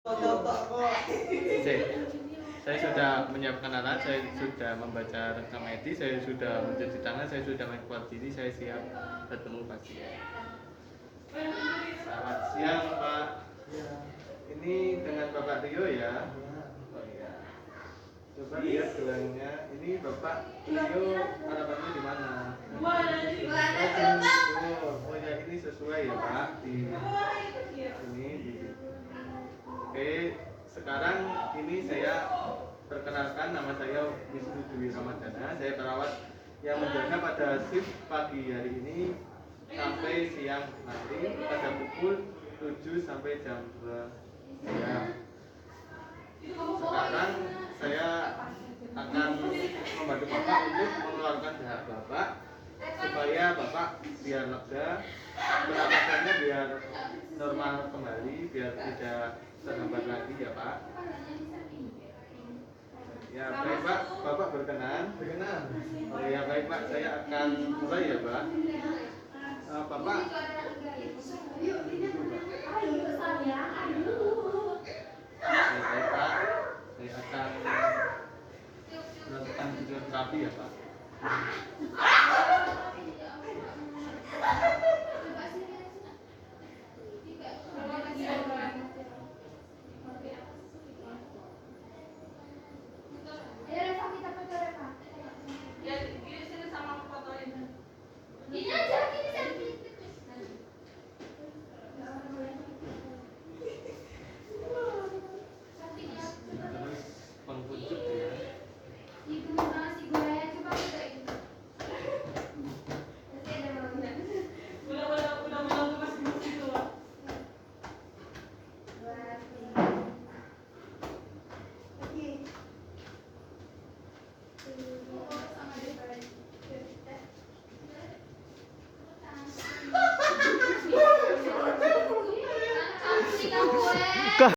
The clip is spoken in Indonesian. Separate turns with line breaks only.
Cek. Saya sudah menyiapkan alat, saya sudah membaca rekam medis, saya sudah mencuci tangan, saya sudah menguat diri, saya siap bertemu pasien. Selamat siang Pak. Ini dengan Bapak Rio ya? Oh iya. Coba lihat gelangnya. Ini Bapak Rio alamatnya di mana? Oh ya, ini sesuai ya Pak di sini. Oke, sekarang ini saya perkenalkan, nama saya Wisnu Dwi Ramadana. Saya perawat yang menjaga pada shift pagi hari ini sampai siang nanti pada pukul 7 sampai jam 2 siang. Sekarang saya akan membantu Bapak untuk mengeluarkan dahak Bapak supaya Bapak biar lega, pernapasannya biar normal kembali, biar tidak terhambat lagi ya Pak. Ya baik Pak, Bapak berkenan? Berkenan. Oh ya baik Pak, saya akan mulai ya Pak. Bapak